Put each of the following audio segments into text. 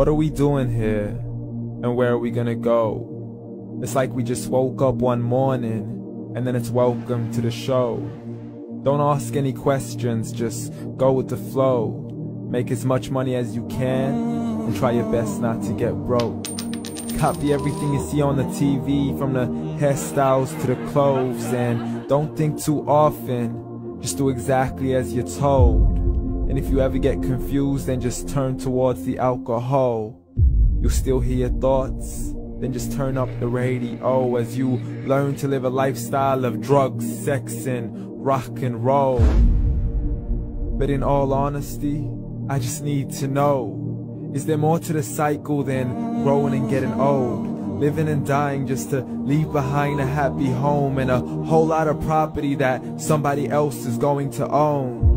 What are we doing here? And where are we gonna go? It's like we just woke up one morning, and then it's welcome to the show. Don't ask any questions, just go with the flow. Make as much money as you can, and try your best not to get broke. Copy everything you see on the TV, from the hairstyles to the clothes, and don't think too often, just do exactly as you're told. And if you ever get confused, then just turn towards the alcohol. You'll still hear your thoughts, then just turn up the radio as you learn to live a lifestyle of drugs, sex, and rock and roll. But in all honesty, I just need to know, is there more to the cycle than growing and getting old? Living and dying just to leave behind a happy home and a whole lot of property that somebody else is going to own.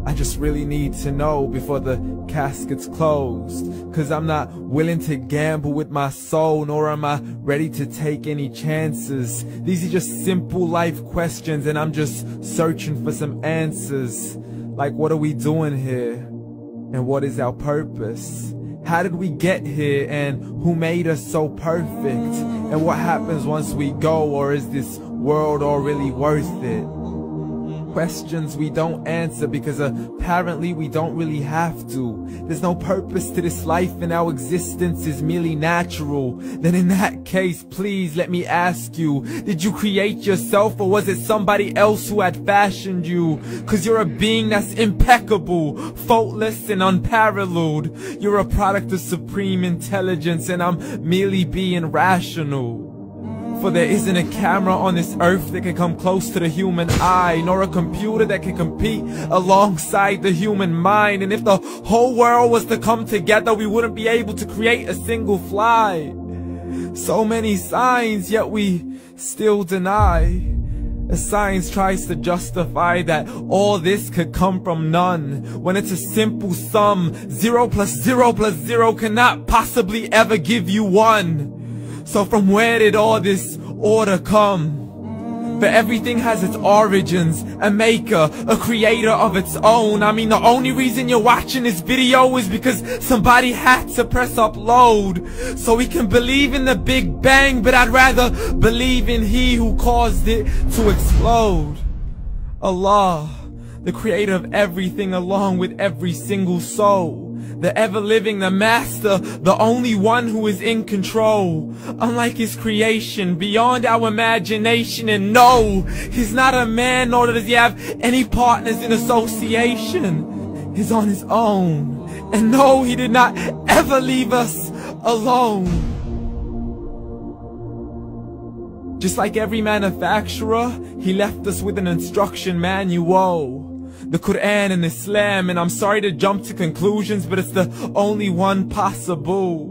I just really need to know before the casket's closed, 'cause I'm not willing to gamble with my soul, nor am I ready to take any chances. These are just simple life questions, and I'm just searching for some answers. Like, what are we doing here? And what is our purpose? How did we get here, and who made us so perfect? And what happens once we go, or is this world all really worth it? Questions we don't answer because apparently we don't really have to. There's no purpose to this life and our existence is merely natural. Then in that case, please let me ask you, did you create yourself, or was it somebody else who had fashioned you? 'Cause you're a being that's impeccable, faultless and unparalleled. You're a product of supreme intelligence, and I'm merely being rational. For there isn't a camera on this earth that can come close to the human eye, nor a computer that can compete alongside the human mind. And if the whole world was to come together, we wouldn't be able to create a single fly. So many signs, yet we still deny. As science tries to justify that all this could come from none, when it's a simple sum. 0 plus 0 plus 0 cannot possibly ever give you 1. So from where did all this order come? For everything has its origins, a maker, a creator of its own. I mean, the only reason you're watching this video is because somebody had to press upload. So we can believe in the Big Bang, but I'd rather believe in He who caused it to explode. Allah, the creator of everything, along with every single soul. The ever-living, the master, the only one who is in control. Unlike his creation, beyond our imagination. And no, he's not a man, nor does he have any partners in association. He's on his own. And no, he did not ever leave us alone. Just like every manufacturer, he left us with an instruction manual. The Quran and Islam, and I'm sorry to jump to conclusions, but it's the only one possible.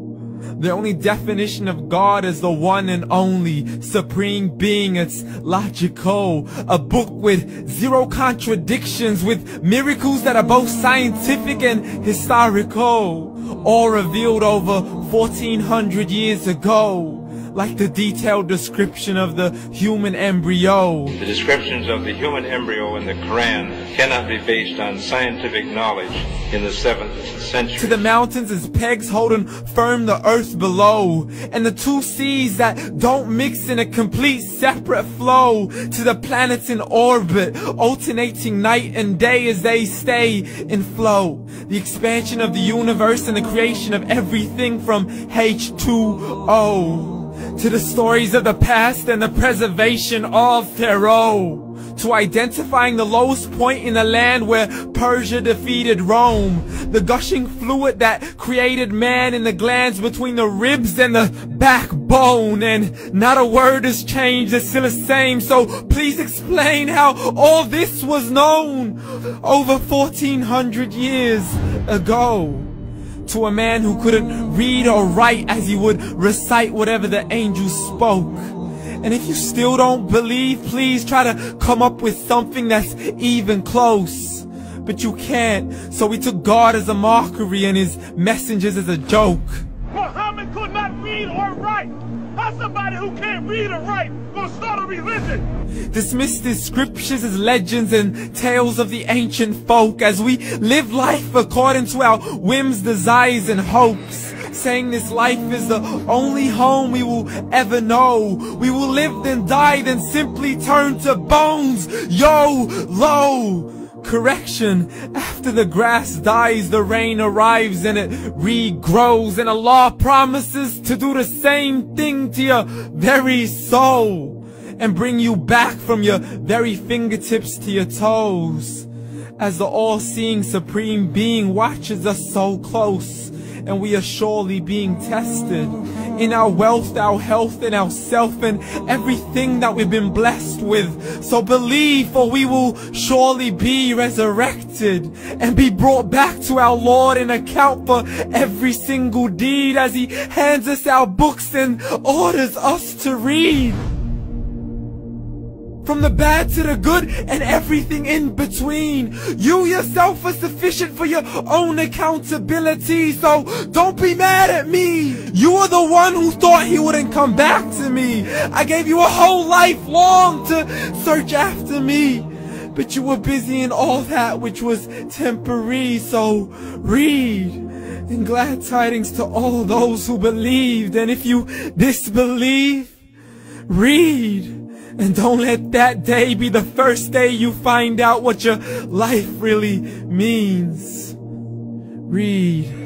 The only definition of God is the one and only supreme being. It's logical, a book with 0 contradictions, with miracles that are both scientific and historical, all revealed over 1400 years ago. Like the detailed description of the human embryo. The descriptions of the human embryo in the Quran cannot be based on scientific knowledge in the 7th century. To the mountains as pegs holding firm the earth below, and the 2 seas that don't mix in a complete separate flow. To the planets in orbit, alternating night and day as they stay in flow. The expansion of the universe and the creation of everything from H2O. To the stories of the past and the preservation of Pharaoh. To identifying the lowest point in the land where Persia defeated Rome. The gushing fluid that created man in the glands between the ribs and the backbone. And not a word has changed, it's still the same. So please explain how all this was known over 1400 years ago. To a man who couldn't read or write, as he would recite whatever the angels spoke. And if you still don't believe, please try to come up with something that's even close. But you can't, so we took God as a mockery and his messengers as a joke. Muhammad could not read or write. How's somebody who can't read or write gonna start a religion? Dismiss the scriptures as legends and tales of the ancient folk, as we live life according to our whims, desires, and hopes. saying this life is the only home we will ever know. We will live then die, then simply turn to bones. YOLO! Correction, after the grass dies, the rain arrives and it regrows, and Allah promises to do the same thing to your very soul and bring you back from your very fingertips to your toes, as the all-seeing supreme being watches us so close, and we are surely being tested in our wealth, our health, and our self, and everything that we've been blessed with. So believe, for we will surely be resurrected and be brought back to our Lord and account for every single deed, as He hands us our books and orders us to read. From the bad to the good and everything in between. You yourself are sufficient for your own accountability, so don't be mad at me. You are the one who thought He wouldn't come back to me. I gave you a whole life long to search after me, but you were busy in all that which was temporary. So read, and glad tidings to all those who believed. And if you disbelieve, read. And don't let that day be the first day you find out what your life really means. Read.